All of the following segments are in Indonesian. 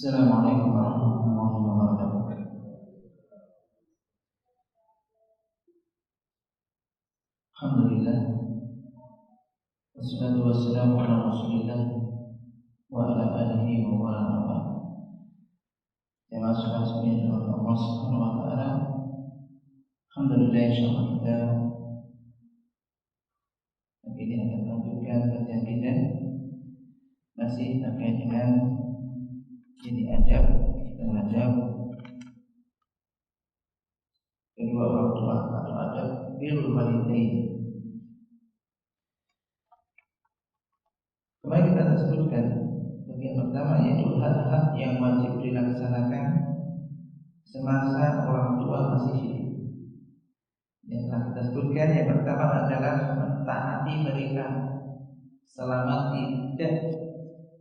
Assalamualaikum warahmatullahi wabarakatuh. Alhamdulillah, wassalatu wassalamu ala Rasulillah wa ala alihi wa ala jamaah sekalian Allah Subhanahu wa taala. Alhamdulillah, insyaallah kita hari ini akan melanjutkan kajian kita masih terkait dengan ini adab kedua orang tua atau adab birrul walidain. Kemarin kita sebutkan bagian pertama yaitu hak-hak yang wajib dilaksanakan semasa orang tua masih hidup. Yang telah kita sebutkan yang pertama adalah mentaati mereka selama tidak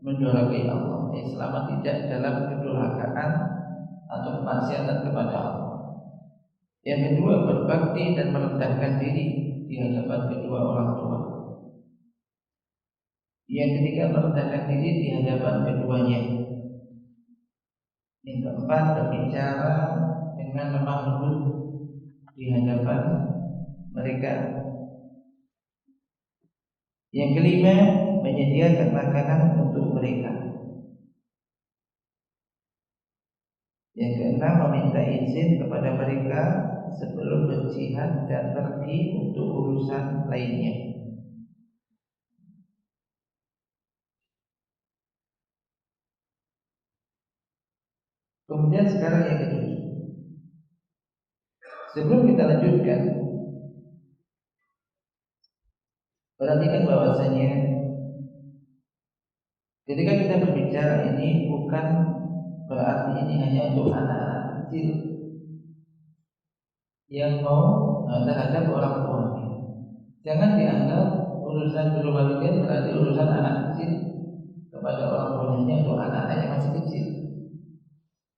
mendurhakai Allah, selama tidak dalam kedurhakaan atau kemaksiatan kepada Allah. Yang kedua, berbakti dan merendahkan diri di hadapan kedua orang tua. Yang ketiga, merendahkan diri di hadapan keduanya. Yang keempat, berbicara dengan lemah lembut di hadapan mereka. Yang kelima, menyediakan makanan untuk mereka. Yang keenam, meminta izin kepada mereka sebelum berjihad dan pergi untuk urusan lainnya. Kemudian sekarang yang ketujuh. Sebelum kita lanjutkan, perhatikan bahwasanya ketika kita berbicara ini bukan berarti ini hanya untuk anak-anak kecil yang mau terhadap orang tuanya. Jangan dianggap urusan birrul walidain berarti urusan anak kecil kepada orang tuanya untuk anak-anak yang masih kecil.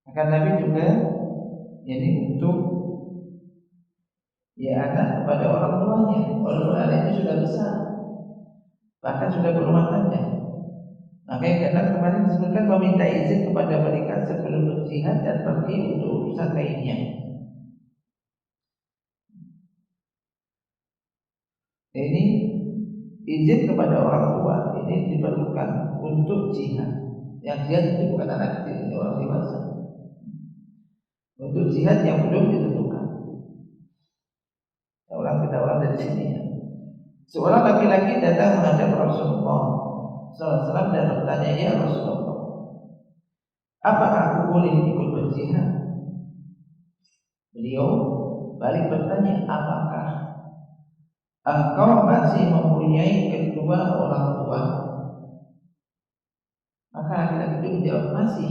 Akan tapi juga jadi untuk anak kepada orang tuanya, walaupun anak itu sudah besar, bahkan sudah berumah tangga. Makanya karena kemarin disebutkan meminta izin kepada mereka sebelum berjihad dan pergi untuk urusan lainnya. Ini izin kepada orang tua ini diperlukan untuk jihad. Yang jihad itu bukan anak kecil, ini orang dewasa. Untuk jihad yang belum ditentukan. Kita ulang dari sini ya. Seorang laki-laki datang menghadap Rasulullah SAW dan bertanya, ya Rasulullah, apakah aku boleh ikut berjihad? Beliau balik bertanya, apakah engkau masih mempunyai kedua orang tua? Maka laki-laki itu menjawab, masih.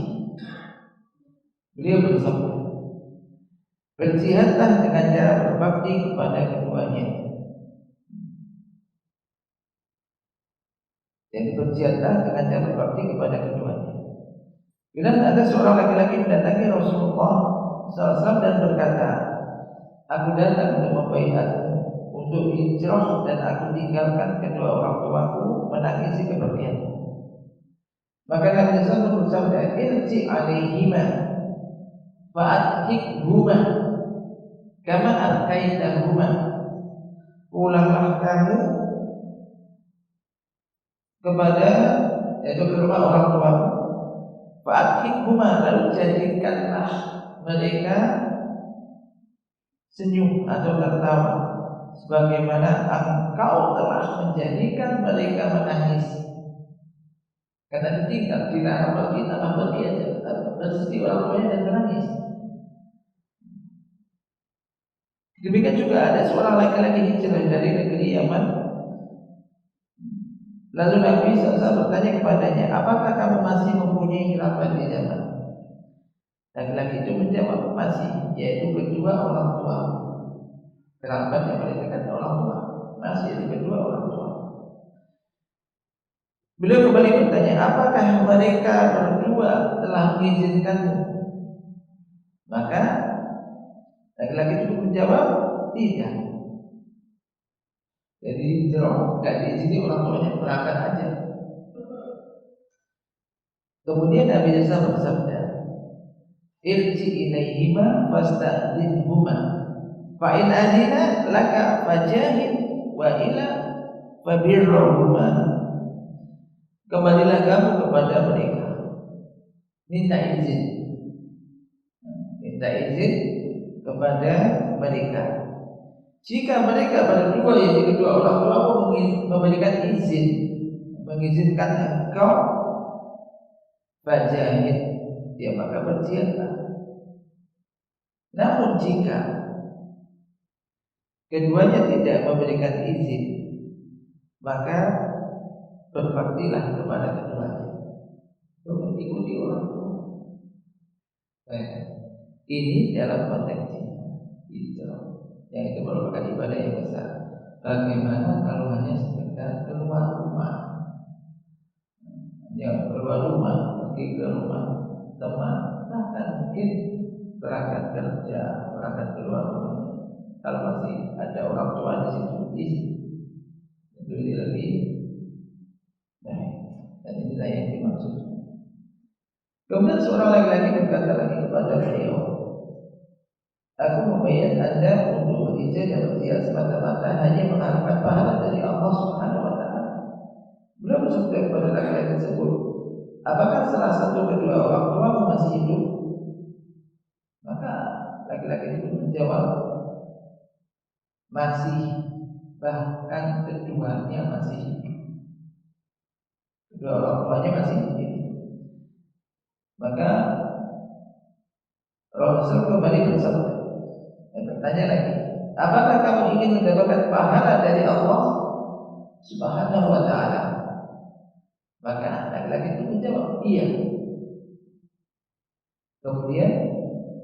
Beliau bersabda, berjihadlah dengan cara berbakti kepada keduanya. Jadi berjihadlah dengan cara berbakti kepada keduanya. Kemudian ada seorang laki-laki mendatangi Rasulullah SAW dan berkata, aku datang untuk membaiatmu untuk hijrah dan aku tinggalkan kedua orang tuaku menangisi kepergianmu. Maka Nabi SAW bersabda, irji alaihima fa'adhikhuma kama arkaitahuma. Pulanglah kamu kepada ke rumah orang tuamu, fa'adhikhuma, lalu jadikanlah mereka senyum atau tertawa sebagaimana engkau telah menjadikan mereka menangis. Karena ditinggal, dilarang pergi, tambah pergi aja, bersedih orang tuanya dan menangis. Demikian juga ada seorang laki-laki hijrah dari negeri Yaman. Lalu Nabi SAW bertanya kepadanya, apakah kamu masih mempunyai kerabat di Yaman? Laki-laki itu menjawab, masih, yaitu kedua orang tua. Kerabat yang paling dekat orang tua, masih yaitu kedua orang tua. Beliau kembali bertanya, apakah mereka berdua telah mengizinkanmu? Maka laki-laki itu menjawab, tidak. Jadi hijrah gak diizini orang tuanya, berangkat aja. Kemudian Nabi SAW bersabda, irji ilaihima fasta'dinhuma fa in adina laka fajahid wa ila fabirruhuma. Kembalilah kamu kepada mereka, minta izin kepada mereka. Jika mereka berdua, yaitu kedua orang tua, memberikan izin, mengizinkan engkau, fajahid, ya maka berjihadlah. Namun jika keduanya tidak memberikan izin, maka berbaktilah kepada keduanya, ikuti orang tua. Ini dalam konteks yang itu merupakan ibadah yang besar. Bagaimana kalau hanya sekedar keluar rumah, yang keluar rumah, pergi ke rumah teman, bahkan mungkin berangkat kerja, berangkat keluar rumah. Kalau masih ada orang tua di situ, itu lebih baik. Dan inilah yang dimaksud. Kemudian seorang laki-laki berkata lagi kepada beliau, aku membayar Anda untuk berizah dan berjihad semata-mata hanya mengharapkan pahala dari Allah Subhanahu wa taala. Beliau bersabda kepada laki-laki tersebut, apakah salah satu kedua orang tuamu masih hidup? Maka laki-laki itu menjawab, masih, bahkan keduanya masih hidup. Kedua orang tuanya masih hidup. Maka Rasul kembali bersabda, bertanya lagi, apakah kamu ingin mendapatkan pahala dari Allah Subhanahu wa taala? Maka laki-laki itu menjawab, iya. Kemudian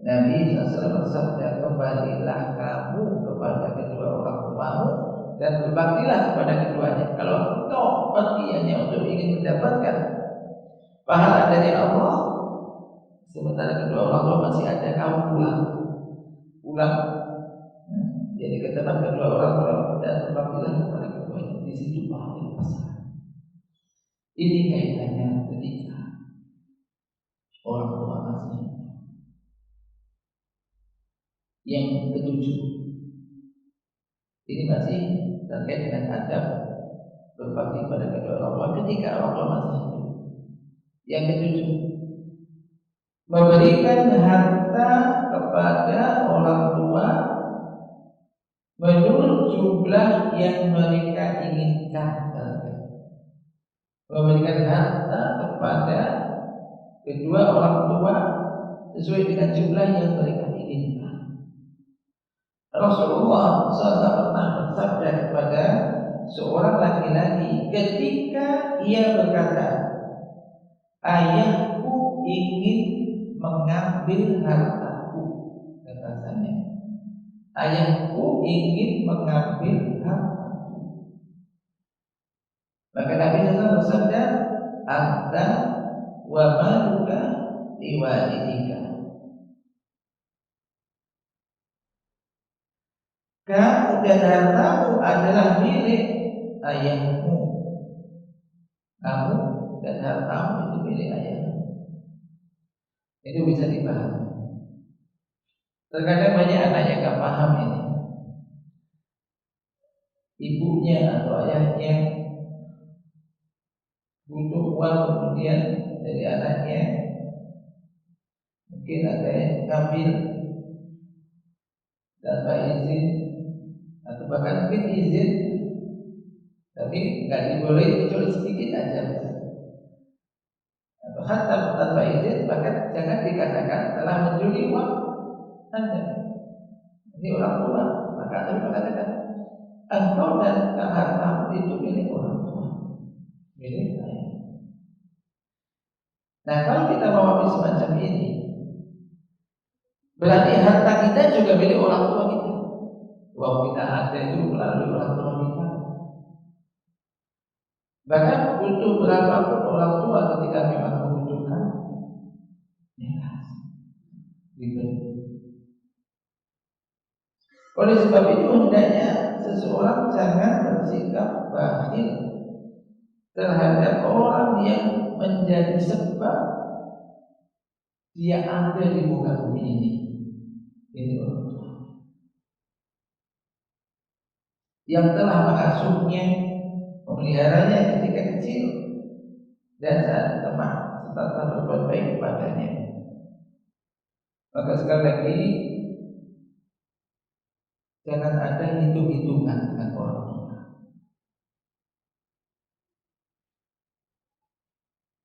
Nabi SAW bersabda, kembalilah kamu kepada kedua orang tuamu dan berbaktilah kepada keduanya. Kalau engkau pergi hanya untuk ingin mendapatkan pahala dari Allah, sementara kedua orang tua masih ada, kamu pulang. Jadi ke tempat kedua orang tua dan berbaktilah kepada keduanya. Di situ pahala yang besar. Ini kaitannya ketika orang tua masih hidup. Yang ketujuh, ini masih terkait dengan adab berbakti kepada kedua orang tua ketika orang tua masih hidup. Yang ketujuh, memberikan harta kepada orang tua menurut jumlah yang mereka inginkan. Memberikan harta kepada kedua orang tua sesuai dengan jumlah yang mereka inginkan. Rasulullah SAW pernah bersabda kepada seorang laki-laki ketika ia berkata, ayahku ingin mengambil hartaku. Katanya, ayahku ingin mengambil hartaku. Maka Nabi SAW bersabda, anta wa maluka liwalidika. Kamu dan hartamu adalah milik ayahmu. Kamu dan hartamu itu milik ayahmu. Itu bisa dipahami. Terkadang banyak anak yang gak paham ini. Ibunya atau ayahnya butuh uang, kemudian dari anaknya mungkin ada yang ngambil tanpa izin, atau bahkan mungkin izin tapi nggak dibolehin kecuali sedikit aja, atau tanpa izin, bahkan jangan dikatakan telah mencuri uang Anda. Ini orang tua, maka Anda mengatakan engkau dan hartamu itu milik orang tua, milik saya. Nah, kalau kita memahami semacam ini, berarti harta kita juga milik orang tua kita. Uang kita ada itu melalui orang tua kita. Bahkan butuh berapapun orang tua ketika memang membutuhkan, ya, gitu. Oleh sebab itu hendaknya seseorang jangan bersikap bakhil terhadap orang yang menjadi sebab dia ada di muka bumi ini. Ini orang tua yang telah mengasuhnya, memeliharanya ketika kecil dan saat lemah, serta telah berbuat baik kepadanya. Maka sekali lagi, jangan ada hitung-hitungan dengan orang tua.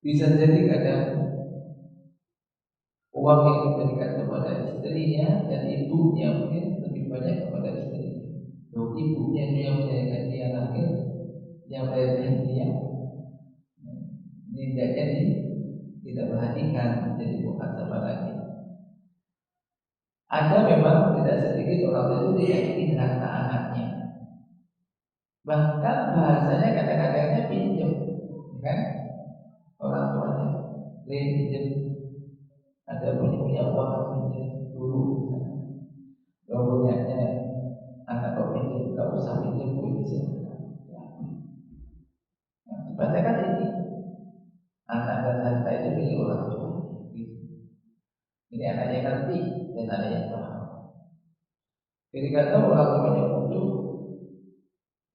Bisa jadi kadang uang yang diberikan kepada istrinya dan ibunya mungkin lebih banyak kepada istrinya. Kalau ibunya itu yang menjadikan dia lahir, yang melahirkan dia, tidaknya tidak perhatikan, jadi bukan sama lagi. Ada memang tidak sedikit orang tua itu diyakini harta anaknya. Bahkan bahasanya kadang-kadangnya pinjam, kan? Orang tuanya pinjam, ada punya uang pinjam dulu, kalau punyanya anak kau pinjam, gak usah pinjam ini silakan. Sebenarnya kan ini anak dan harta itu milik orang tua. Ini anaknya ngerti dan anaknya paham. Ketika tahu orang tuanya butuh,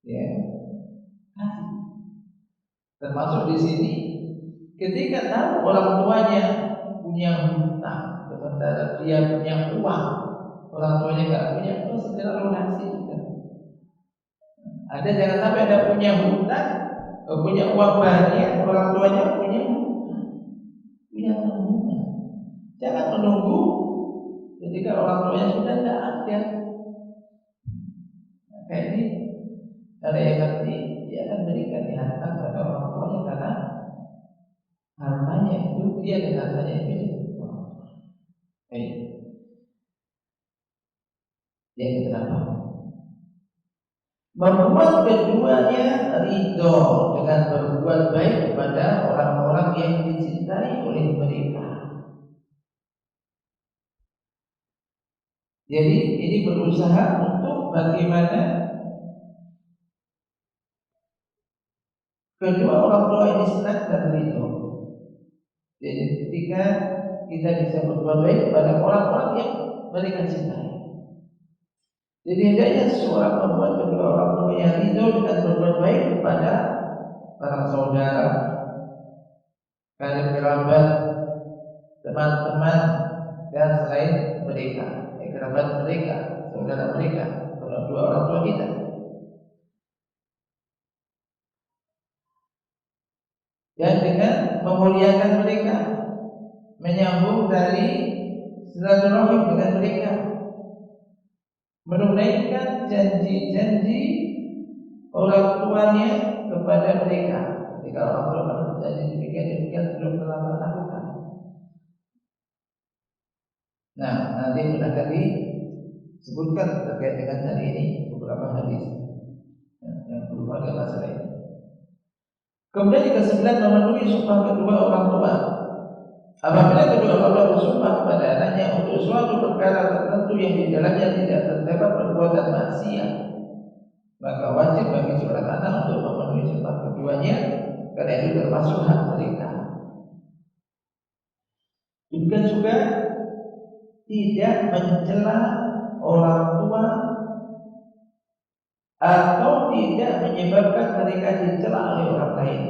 ya kasih. Termasuk di sini, ketika tahu orang tuanya punya hutang, sementara dia punya uang, orang tuanya nggak punya, terus segera lunasi juga. Ada jangan sampai ada punya hutang, punya uang banyak, orang tuanya punya hutang, punya tanggungan. Jangan menunggu ketika orang tuanya sudah tidak ada. Kayak ini, ada yang ngerti, dia akan berikan harta kepada orang tuanya karena hartanya itu dia dan hartanya milik orang tua. Baik. Yang kedua, membuat keduanya ridho dengan berbuat baik kepada orang-orang yang dicintai oleh mereka. Jadi ini berusaha untuk bagaimana kedua orang tua ini senang dan ridho. Jadi ketika kita bisa berbuat baik kepada orang-orang yang mereka cintai. Jadi hendaknya seorang membuat kedua orang tuanya ridho dengan berbuat baik kepada para saudara, karib kerabat, teman-teman dan selain mereka, kerabat mereka, saudara mereka, kedua orang tua kita. Dan dengan memuliakan mereka, menyambung dari silaturahim dengan mereka, menunaikan janji-janji orang tuanya kepada mereka. Ketika orang tua berjanji demikian belum pernah lakukan. Nah, nanti akan disebutkan terkait dengan hari ini beberapa hadis yang berupa dalam masalah ini. Kemudian yang ke-9, memenuhi sumpah kedua orang tua. Apabila kedua orang tua bersumpah kepada anaknya untuk suatu perkara tertentu yang di dalamnya tidak terdapat perbuatan maksiat, maka wajib bagi seorang anak untuk memenuhi sumpah keduanya, karena itu termasuk hak mereka. Demikian juga tidak mencela orang tua atau tidak menyebabkan mereka dicela oleh orang lain.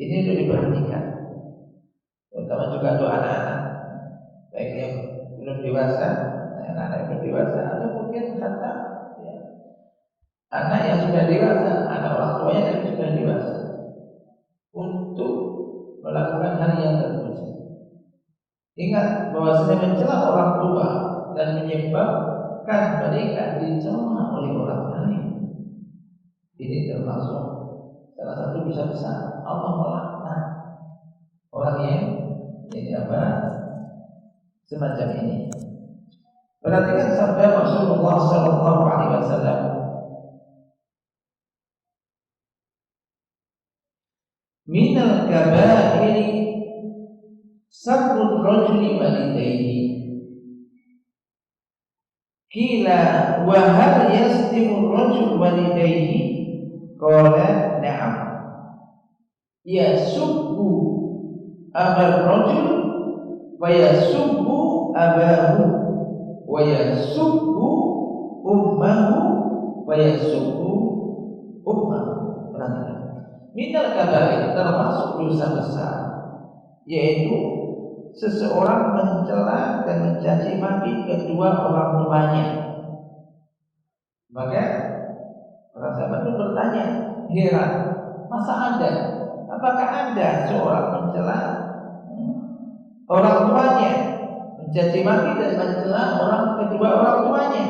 Ini untuk diperhatikan, terutama juga untuk anak-anak, baik yang belum dewasa, anak-anak yang belum dewasa, atau mungkin kata ya, anak yang sudah dewasa, anak orang tuanya yang sudah dewasa, untuk melakukan hal yang terpuji. Ingat bahwasanya mencela orang tua dan menyebabkan mereka dicela oleh orang lain, ini termasuk salah satu dosa besar. Allah melaknat orang yang semacam ini. Perhatikan sabda Rasulullah sallallahu alaihi wasallam, minal kaba'iri sabbur rajuli walidayhi. Qila wa hal yasdimu rajul walidayhi? Qala na'am. Yasubbu abar rajul wa yasubbu abahu wa yasubbu ummahu wa yasubbu ummahu. Perhatikan, minal kabair, termasuk dosa besar, yaitu seseorang mencela dan mencaci maki kedua orang tuanya. Maka para sahabat itu bertanya, heran, masa ada? Apakah ada seorang mencela orang tuanya, mencaci maki dan mencela kedua orang tuanya?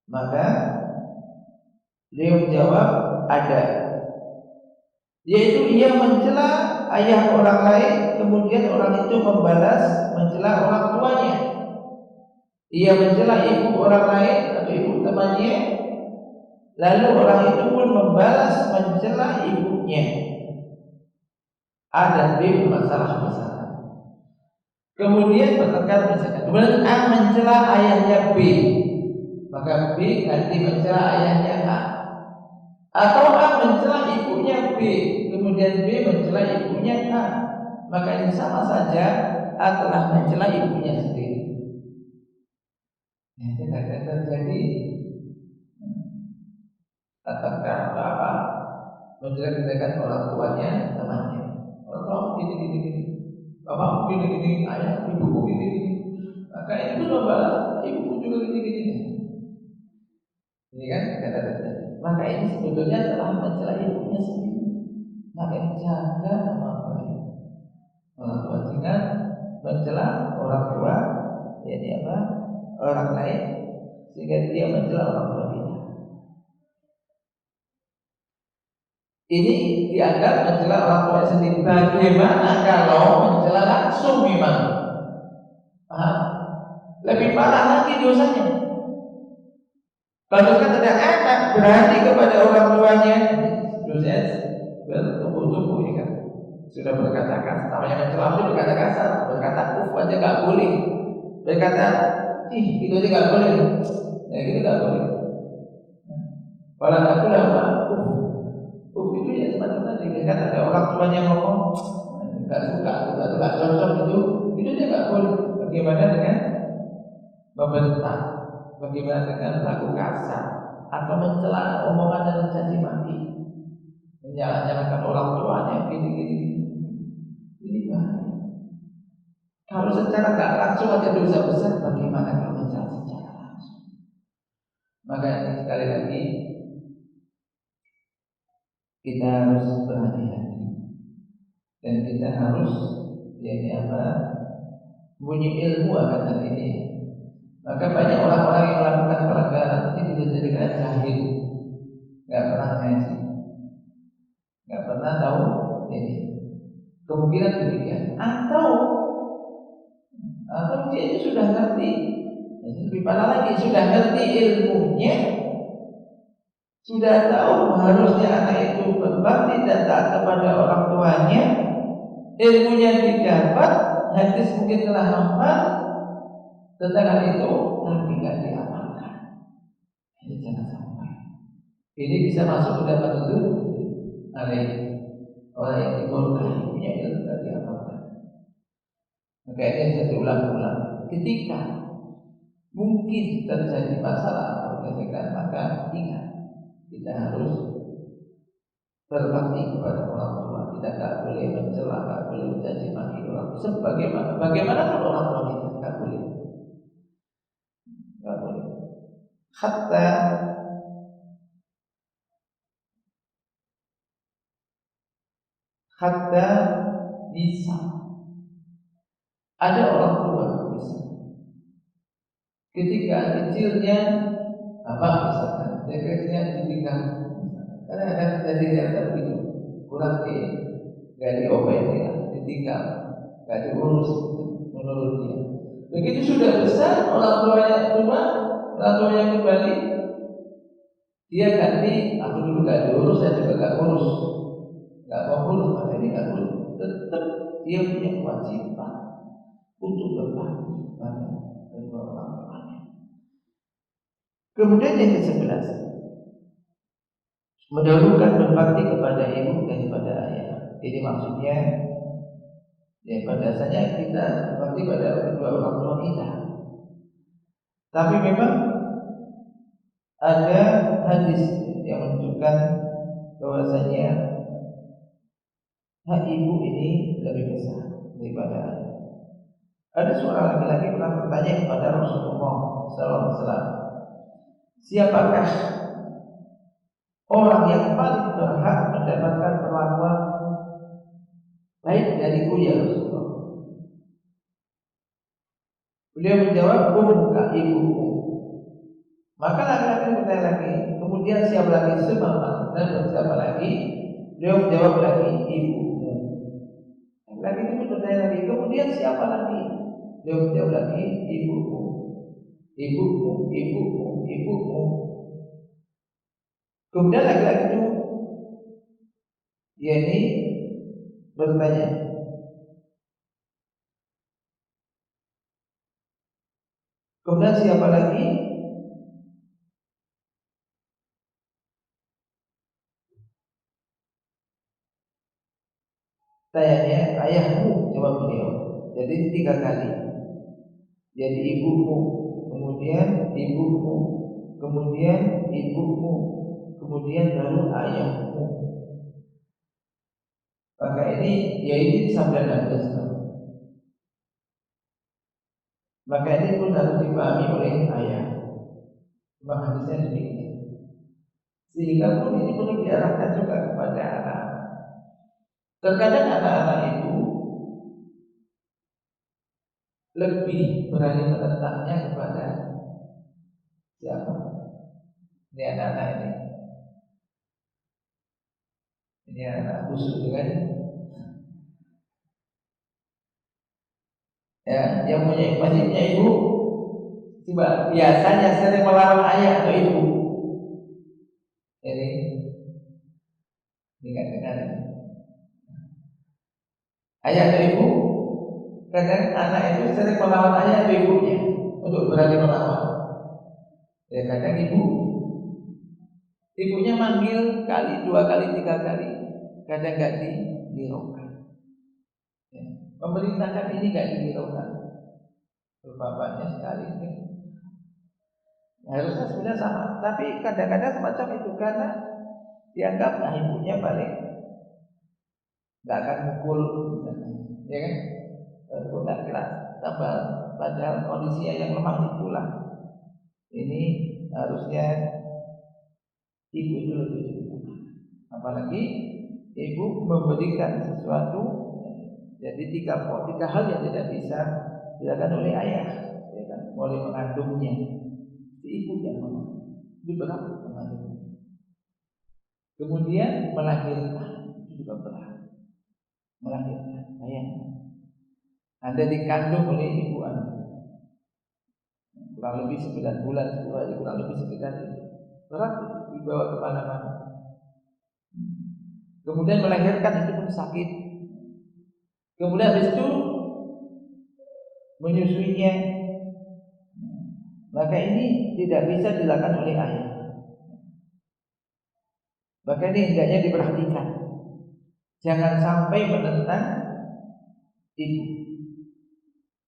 Maka beliau menjawab, ada. Yaitu ia mencela ayah orang lain, kemudian orang itu membalas mencela orang tuanya. Ia mencela ibu orang lain atau ibu temannya, lalu orang itu pun membalas mencela ibunya. A dan B bermasalah besar. Kemudian bertengkar misalkan. Kemudian A mencela ayahnya B, maka B ganti mencela ayahnya A. Atau A mencela ibunya B, kemudian B mencela ibunya A, maka ini sama saja A telah mencela ibunya sendiri. Itu kadang terjadi tentang apa? Menjelek-jelekan orang tuanya, temannya. Orang tua gini, bapak gini, ayah, ibuku gini. Maka itu membalas, ibuku juga gini. Ini kan kata terjadi. Maka ini sebetulnya telah mencela ibunya sendiri. Maka jaga nama baik orang tua, jangan mencela orang tua, jadi apa? Orang lain, sehingga dia mencela orang tua kita. Ini dianggap mencela orang tua sendiri. Bagaimana kalau mencela langsung memang? Paham? Lebih parah lagi dosanya. Kalau kan ada anak berani kepada orang tuanya, dosanya bertubuh-tubuh, ya kan? Sudah berkata kasar, namanya mencela itu berkata kasar, berkata aja nggak boleh, berkata itu aja nggak boleh, ya gitu nggak boleh. Kalau aku lama, itu ya semacam tadi, kan ada orang tuanya ngomong nggak suka, nggak cocok itu aja nggak boleh. Bagaimana dengan membentak? Bagaimana dengan laku kasar atau mencela, omongan dan mencaci maki, menyalahkan orang tuanya, gini. Ini bahaya. Kalau secara nggak langsung aja dosa besar, bagaimana kalau mencela secara langsung? Maka sekali lagi kita harus berhati-hati dan kita harus punya ilmu akan hal ini. Maka banyak orang-orang yang melakukan pelanggaran ini bisa jadikan jahil, nggak pernah ngaji, nggak pernah tahu ini. Kemungkinan demikian, atau dia itu sudah ngerti, lebih parah lagi, sudah ngerti ilmunya, sudah tahu harusnya anak itu berbakti dan taat kepada orang tuanya, ilmunya didapat, hadis mungkin telah hafal tentang hal itu, tapi tidak diamalkan. Ini jangan sampai. Ini bisa masuk ke dalam itu oleh orang yang diberkahi punya ilmu tidak diamalkan. Maka ini saya ulang-ulang. Ketika mungkin terjadi masalah atau gesekan, maka ingat kita harus berbakti kepada orang tua. Kita tak boleh mencela, tak boleh mencaci maki orang tua. Bagaimana kalau orang tua kita tak boleh? Tak boleh. Hatta bisa. Ada orang tua bisa. Ketika kecilnya misalkan dia kecilnya ditinggal, karena ada kejadian begitu, kurang nggak diobati, ditinggal, nggak diurus menurut dia. Begitu sudah besar, orang tuanya kembali, dia ganti, aku dulu nggak diurus, saya juga nggak urus, nggak mau urus, maka ini nggak urus. Tetap dia punya kewajiban untuk berbakti kepada kedua orang tuanya. Kemudian yang ke-11, mendahulukan berbakti kepada ibu daripada ayah. Jadi maksudnya Ya pada dasarnya kita seperti pada kedua orang tua kita. Tapi memang ada hadis yang menunjukkan bahwasanya hak ibu ini lebih besar daripada ayah. Ada seorang laki-laki pernah bertanya kepada Rasulullah SAW, siapakah orang yang paling berhak mendapatkan perlakuan baik dariku ya Rasulullah? Beliau menjawab, ummuka, ibumu. Maka laki-laki bertanya lagi, kemudian siapa lagi? Semama. Dan siapa lagi? Beliau menjawab lagi, ibumu. Laki itu bertanya lagi, kemudian siapa lagi? Beliau menjawab lagi, ibumu. Ibumu, ibumu, ibumu. Kemudian laki-laki itu yakni bertanya, kemudian siapa lagi? Tanya, ayahmu, jawab beliau. Jadi 3 kali. Jadi ibumu, kemudian ibumu, kemudian ibumu, kemudian baru ayahmu. Maka ini yaitu sabda Nabi SAW. Maka ini pun harus dipahami oleh ayah. Memang hadisnya demikian. Sehingga pun ini perlu diarahkan juga kepada anak. Terkadang anak-anak itu lebih berani menentangnya kepada siapa? Ini anak-anak ini. Ini anak busuk kan? Ya, yang masih punya ibu, coba biasanya sering melawan ayah atau ibu. Ini dengar. Ayah atau ibu, kadang anak itu sering melawan ayah atau ibunya untuk berani melawan. Ya kadang ibunya manggil kali, 2 kali, 3 kali, kadang nggak dihiraukan. Ya. Pemerintahkan ini nggak dihiraukan. Bapaknya sekali ini. Harusnya sebenarnya sama, tapi kadang-kadang semacam itu karena dianggap ibunya paling nggak akan mukul, ya kan? Kok nggak keras, tambah padahal kondisinya yang lemah itulah. Ini harusnya ibu itu lebih utama. Apalagi ibu memberikan sesuatu, jadi 3 hal yang tidak bisa dilakukan oleh ayah, ya kan? Oleh mengandungnya, si ibu yang mengandung, itu berat mengandung. Kemudian melahirkan, itu juga berat. Melahirkan, bayangkan Anda dikandung oleh ibu Anda kurang lebih 9 bulan, 10 hari, kurang lebih sekitar itu. Berat itu, dibawa kemana-mana. Kemudian melahirkan itu pun sakit. Kemudian habis itu menyusuinya. Maka ini tidak bisa dilakukan oleh ayah. Maka ini hendaknya diperhatikan. Jangan sampai menentang ibu.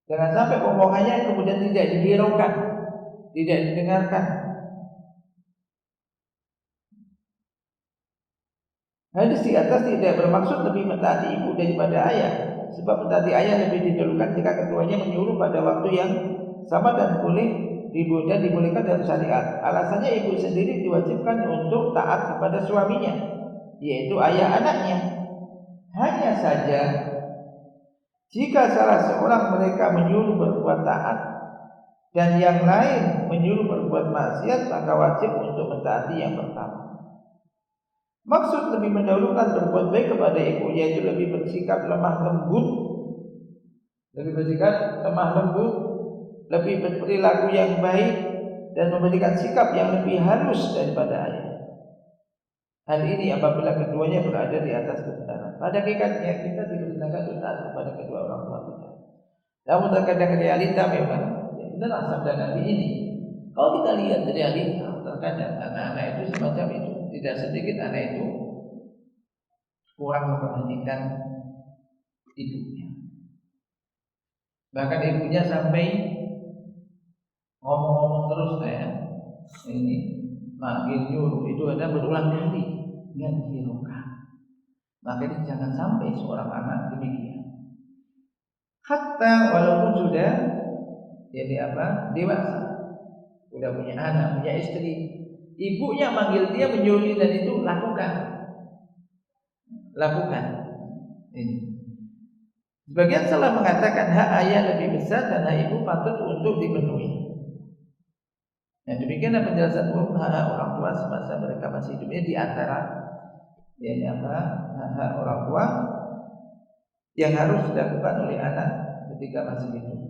Jangan sampai omongannya kemudian tidak dihiraukan, tidak didengarkan. Hadis di atas tidak bermaksud lebih mentaati ibu daripada ayah, sebab mentaati ayah lebih didahulukan jika keduanya menyuruh pada waktu yang sama dan dibolehkan dalam syariat. Alasannya ibu sendiri diwajibkan untuk taat kepada suaminya, yaitu ayah anaknya. Hanya saja jika salah seorang mereka menyuruh berbuat taat dan yang lain menyuruh berbuat maksiat, maka wajib untuk mentaati yang pertama. Maksud lebih mendahulukan berbuat baik kepada ibu, yaitu lebih bersikap lemah lembut, lebih berperilaku yang baik dan memberikan sikap yang lebih halus daripada ayah. Hal ini apabila keduanya berada di atas kebenaran. Pada hakikatnya kita diperintahkan untuk taat kepada kedua orang tua kita. Namun terkadang realita memang benar sabda Nabi ini. Kalau kita lihat realita, terkadang anak-anak itu semacam itu. Tidak sedikit anak itu kurang memperhatikan ibunya. Bahkan ibunya sampai ngomong-ngomong terus ini manggil nyuruh itu ada berulang kali nggak dihiraukan. Makanya jangan sampai seorang anak demikian. Hatta walaupun sudah jadi dewasa, sudah punya anak, punya istri, ibunya manggil dia menyuruh dan itu lakukan. Ini. Sebagian salah mengatakan hak ayah lebih besar dan hak ibu patut untuk dipenuhi. Nah, demikianlah penjelasan hak orang tua semasa mereka masih hidup. Ini di antara hak orang tua yang harus dilakukan oleh anak ketika masih hidup.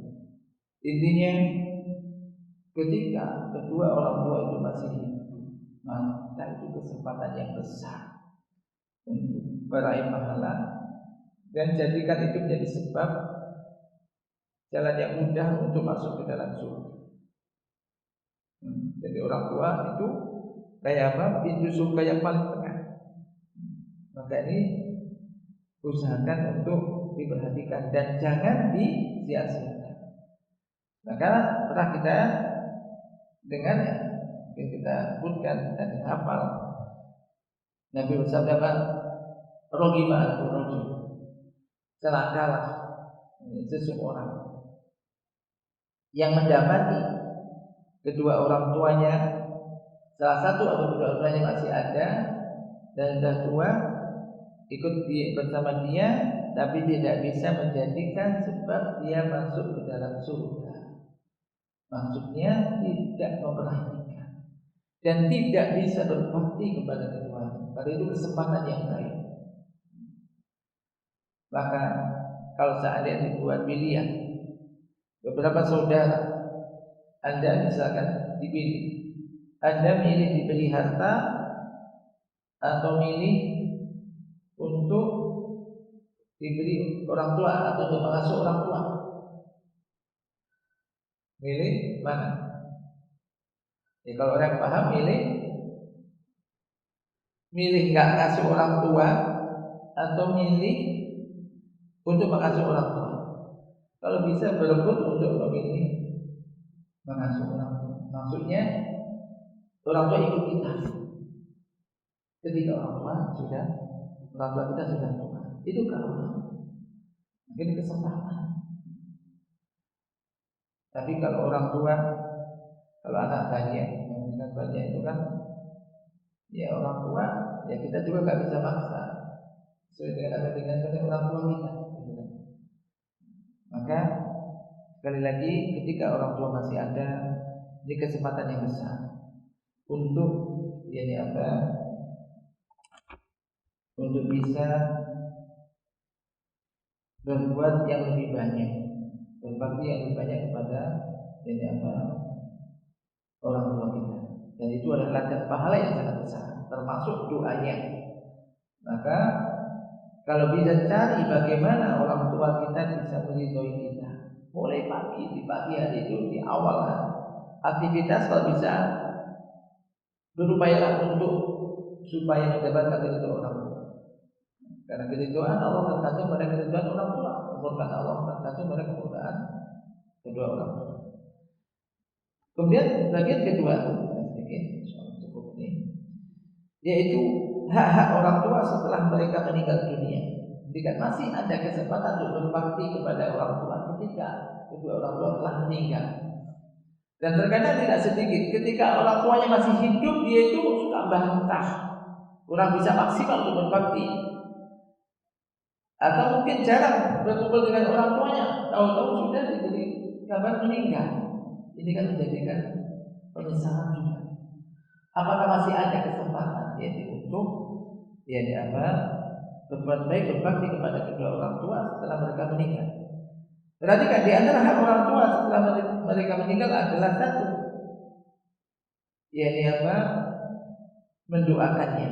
Intinya ketika kedua orang tua itu masih hidup, maka itu kesempatan yang besar untuk meraih pahala dan jadikan itu menjadi sebab jalan yang mudah untuk masuk ke dalam surga. Jadi orang tua itu kayak pintu surga yang paling tengah. Maka ini usahakan untuk diperhatikan dan jangan disia-siakan. Maka pernah kita dengar kita sebutkan dan hafal Nabi bersabda Rogima al-Rajul, celakalah seseorang yang mendapati kedua orang tuanya, salah satu atau kedua orang tuanya masih ada dan sudah tua, ikut bersama dia, tapi tidak bisa menjadikan sebab dia masuk ke dalam surga. Maksudnya tidak memperhatikan dan tidak bisa berbakti kepada keduanya. Pada itu kesempatan yang baik. Maka kalau seandainya dibuat pilihan, beberapa saudara Anda misalkan dipilih, Anda milih diberi harta atau milih untuk diberi orang tua atau untuk mengasuh orang tua, milih mana? Ya, kalau orang paham milih nggak ngasuh orang tua atau milih untuk mengasuh orang tua. Kalau bisa berebut untuk memilih mengasuh orang tua. Maksudnya orang tua ikut kita. Ketika orang tua kita sudah tua, itu kalau mungkin kesempatan. Tapi kalau orang tua, kalau anak banyak itu kan, ya orang tua, ya kita juga nggak bisa maksa. Sesuai dengan orang tua kita. Gitu kan. Maka sekali lagi ketika orang tua masih ada, ini kesempatan yang besar untuk untuk bisa berbuat yang lebih banyak, berbakti yang lebih banyak kepada orang tua kita. Dan itu adalah pahala yang sangat besar, termasuk doanya. Maka kalau bisa cari bagaimana orang tua kita bisa meridhoi kita, mulai di pagi hari itu di awal aktivitas kalau bisa berupayalah untuk supaya mendapatkan ridho orang tua. Karena keridhaan Allah tergantung pada keridhaan orang tua, kemurkaan Allah tergantung pada kemurkaan kedua orang tua. Kemudian bagian kedua cukup ini, yaitu hak-hak orang tua setelah mereka meninggal dunia. Jika masih ada kesempatan untuk berbakti kepada orang tua ketika kedua orang tua telah meninggal. Dan terkadang tidak sedikit ketika orang tuanya masih hidup, dia itu suka bantah, kurang bisa maksimal untuk berbakti, atau mungkin jarang berkumpul dengan orang tuanya, tahu-tahu sudah diberi kabar meninggal. Ini kan menjadikan penyesalan juga. Apakah masih ada kesempatan untuk berbuat baik, berbakti kepada kedua orang tua setelah mereka meninggal? Perhatikan, di antara hak orang tua setelah mereka meninggal adalah satu, mendoakannya.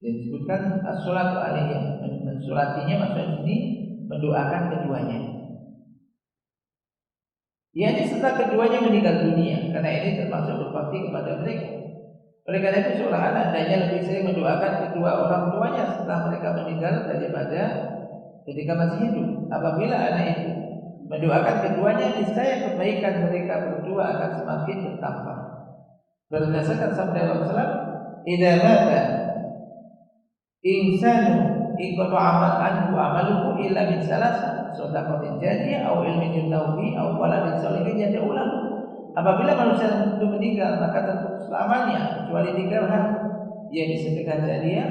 Disebutkan as-sholatu alaihim, mensolatinya maksudnya ini mendoakan keduanya. Setelah keduanya meninggal dunia, karena ini termasuk berbakti kepada mereka. Oleh karena itu seorang anak hendaknya lebih sering mendoakan kedua orang tuanya setelah mereka meninggal daripada ketika masih hidup. Apabila anak itu mendoakan keduanya, niscaya kebaikan mereka berdua akan semakin bertambah. Berdasarkan sabda Rasulullah, "Idza mata insanu iqta amal anhu amaluhu illa min salasa, shadaqatin jariyah aw ilmin yuntaubi aw waladin shalihin yad'u lahu." Apabila manusia itu meninggal, maka terputus amalnya kecuali 3 hal, yaitu sedekah jariah,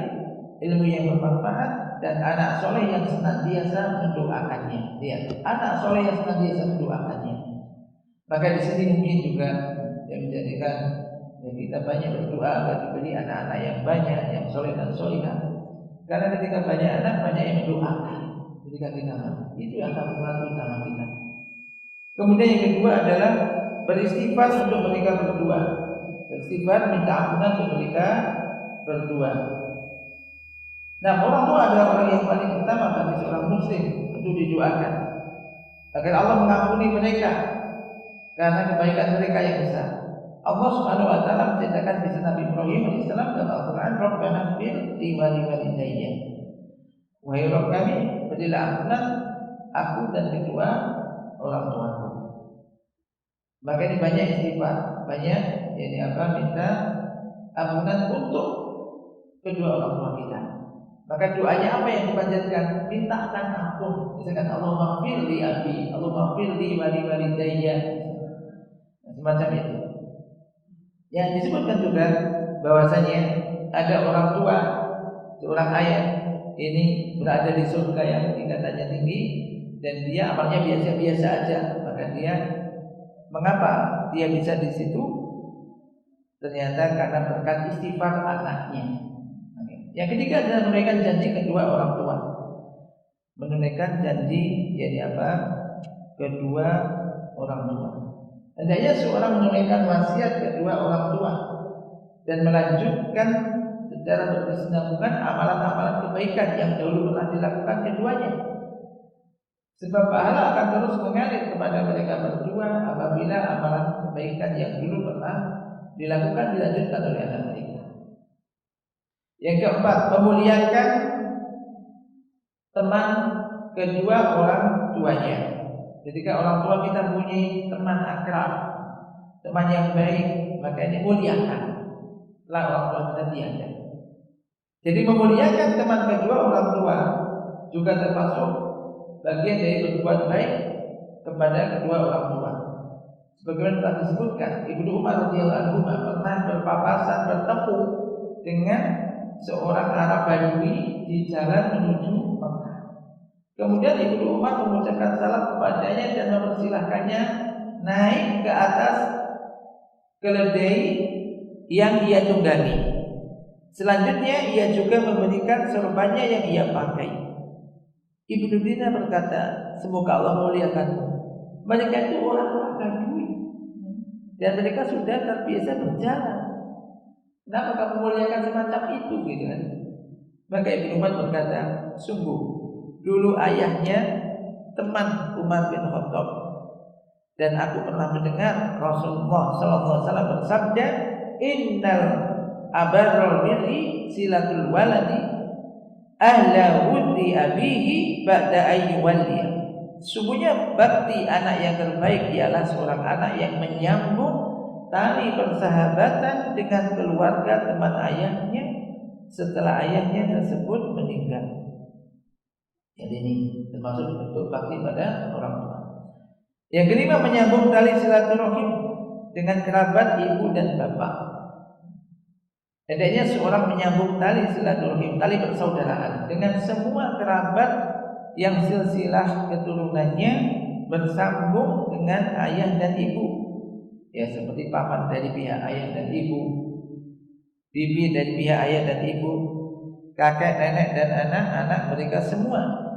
ilmu yang bermanfaat, dan anak soleh yang senantiasa mendoakannya. Lihat, anak soleh yang senantiasa mendoakannya. Maka di sini mungkin juga yang menjadikan kita banyak berdoa agar diberi anak-anak yang banyak, yang soleh dan solehah. Karena ketika banyak anak, banyak yang mendoakan ketika kita mati. Itu yang akan membantu utama kita. Kemudian yang kedua adalah beristighfar untuk mereka berdua. Beristighfar minta ampunan untuk mereka berdua. Nah, orang tua adalah orang yang paling utama bagi seorang muslim untuk didoakan agar Allah mengampuni mereka karena kebaikan mereka yang besar. Allah Subhanahu wa taala menceritakan kisah Nabi Ibrahim alaihissalam dalam Al-Qur'an, "Rabbana ighfir li wa li walidayya." Wahai Rabb kami, berilah ampunan aku dan kedua orang tuaku. Maka ini banyak istighfar, banyak minta ampunan untuk kedua orang tua kita. Maka doanya apa yang dipanjatkan? Mintakan ampun. Misalkan Allahumma ighfir li abi, Allahumma ighfir li wa li walidayya. Semacam itu. Yang disebutkan juga bahwasanya ada orang tua, seorang ayah ini berada di surga yang tingkatannya tinggi dan dia amalnya biasa-biasa aja. Maka dia, mengapa dia bisa di situ? Ternyata karena berkat istighfar anaknya. Yang ketiga adalah menunaikan janji kedua orang tua. Menunaikan janji kedua orang tua. Hendaknya seorang menunaikan wasiat kedua orang tua dan melanjutkan secara berkesinambungan amalan-amalan kebaikan yang dahulu pernah dilakukan keduanya. Sebab pahala akan terus mengalir kepada mereka berdua apabila amalan kebaikan yang dulu pernah dilakukan dilanjutkan oleh anak mereka. Yang keempat, memuliakan teman kedua orang tuanya. Ketika orang tua kita punya teman akrab, teman yang baik, maka ini muliakan. Lah orang tua kita tiada. Jadi memuliakan teman kedua orang tua juga termasuk bagian dari berbuat baik kepada kedua orang tua. Sebagaimana telah disebutkan, Ibnu Umar radhiyallahu anhu pernah berpapasan bertemu dengan seorang Arab Badui di jalan menuju Mekah. Kemudian Ibnu Umar mengucapkan salam kepadanya dan mempersilahkannya naik ke atas keledai yang ia tunggangi. Selanjutnya ia juga memberikan sorbannya yang ia pakai. Ibnu Dina berkata, semoga Allah memuliakanmu. Mereka itu orang-orang Badui dan mereka sudah terbiasa berjalan. Kenapa kamu memuliakan semacam itu, gitu kan? Maka Ibnu Umar berkata, sungguh dulu ayahnya teman Umar bin Khattab dan aku pernah mendengar Rasulullah SAW bersabda, innal abarral birri silatul waladi ahla wuddi abihi ba'da ayyuwalliya. Sungguhnya bakti anak yang terbaik ialah seorang anak yang menyambung tali persahabatan dengan keluarga teman ayahnya setelah ayahnya tersebut meninggal. Jadi ini termasuk bentuk bakti pada orang tua. Yang kelima, menyambung tali silaturahim dengan kerabat ibu dan bapak. Hendaknya seorang menyambung tali silaturahim, tali persaudaraan dengan semua kerabat yang silsilah keturunannya bersambung dengan ayah dan ibu. Ya, seperti paman dari pihak ayah dan ibu, bibi dari pihak ayah dan ibu, kakek, nenek dan anak-anak mereka semua.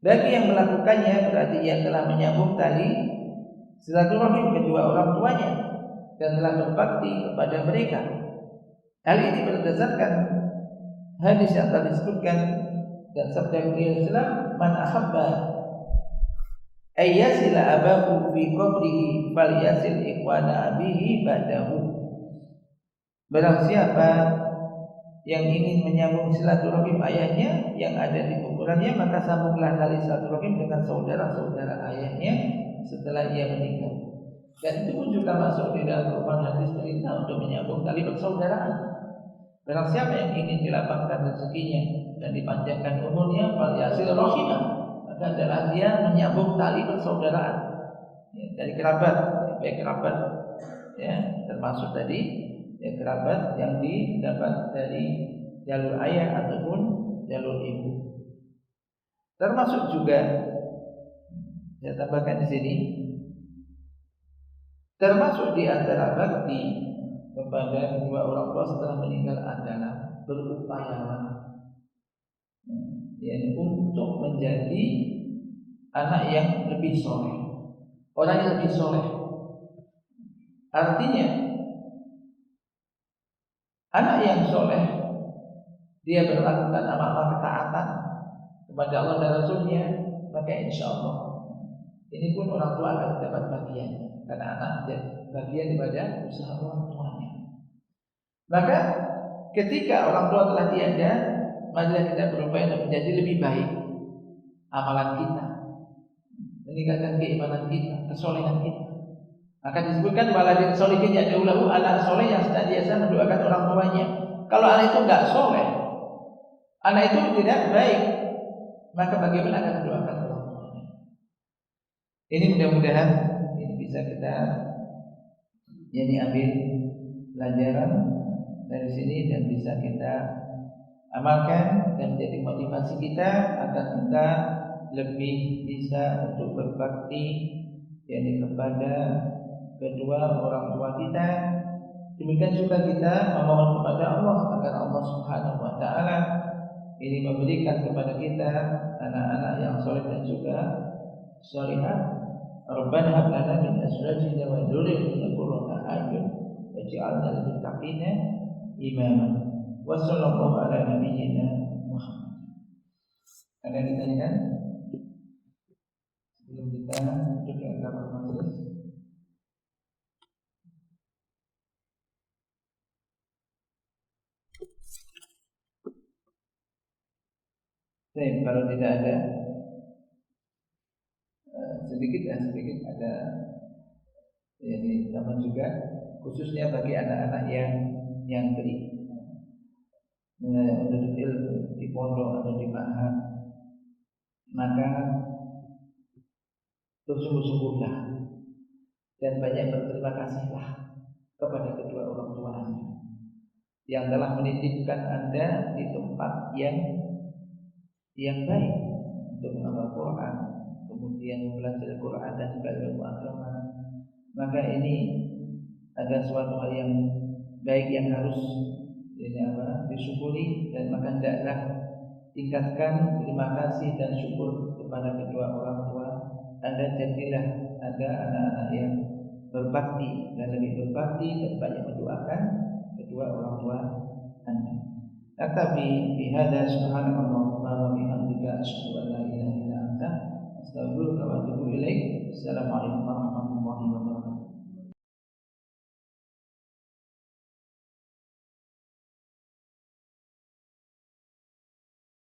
Bagi yang melakukannya berarti ia telah menyambung tali silaturahim kedua orang tuanya dan telah berbakti kepada mereka. Hal ini berdasarkan hadis yang telah disebutkan dan sabda beliau sallallahu man ahabba ayyasila abahu fi qabrihi falyasil ikhwana abihi ba'dahu. Barang siapa yang ingin menyambung silaturahim ayahnya yang ada di kuburannya, maka sambunglah tali silaturahim dengan saudara-saudara ayahnya setelah ia meninggal. Dan itu pun juga masuk di dalam Quran hadis perintah untuk menyambung tali persaudaraan. Barang siapa yang ingin dilapangkan rezekinya dan dipanjangkan umurnya, falyasil rahimah, maka adalah dia menyambung tali persaudaraan dari kerabat, baik kerabat termasuk tadi kerabat yang didapat dari jalur ayah ataupun jalur ibu. Termasuk juga saya tambahkan di sini, termasuk di antara bakti kepada kedua orang tua setelah meninggal adalah berupayalah untuk menjadi anak yang lebih soleh, orang yang lebih soleh. Artinya anak yang soleh dia melakukan amal ketaatan kepada Allah dan Rasulnya, maka insya Allah ini pun orang tua akan mendapat bagian, karena anak bagian daripada usaha orang tuanya. Maka ketika orang tua telah tiada, marilah kita berupaya untuk menjadi lebih baik amalan kita, meningkatkan keimanan kita, kesolehan kita. Maka disebutkan waladin solihin yad'ulahu, anak soleh yang senantiasa mendoakan orang tuanya. Kalau anak itu enggak soleh, anak itu tidak baik, maka bagaimana akan mendoakan orang tuanya? Ini mudah-mudahan ini bisa kita ambil pelajaran dari sini dan bisa kita amalkan dan menjadi motivasi kita agar kita lebih bisa untuk berbakti kepada kedua orang tua kita. Demikian juga kita memohon kepada Allah agar Allah Subhanahu wa taala ini memberikan kepada kita anak-anak yang soleh dan juga solihah. Rabbana hab lana min azwajina wa dzurriyyatina qurrata a'yun waj'alna lil muttaqina imama. Wa sallallahu ala nabiyyina Muhammad. Ada yang ditanyakan sebelum kita duduk di kamar majelis? Kalau tidak ada sedikit ada ditambah juga khususnya bagi anak-anak yang nyantri menuntut ilmu di pondok atau di ma'had, maka bersungguh-sungguhlah dan banyak berterima kasihlah kepada kedua orang tua Anda yang telah menitipkan Anda di tempat yang baik untuk menghafal Quran, kemudian belajar Quran dan juga ilmu agama. Maka ini ada suatu hal yang baik yang harus disyukuri, dan maka hendaklah tingkatkan terima kasih dan syukur kepada kedua orang tua Anda. Jadilah Anda anak-anak yang berbakti dan lebih berbakti dan banyak mendoakan kedua orang tua Anda. Tapi bihadza subhanakallahumma wa bihamdika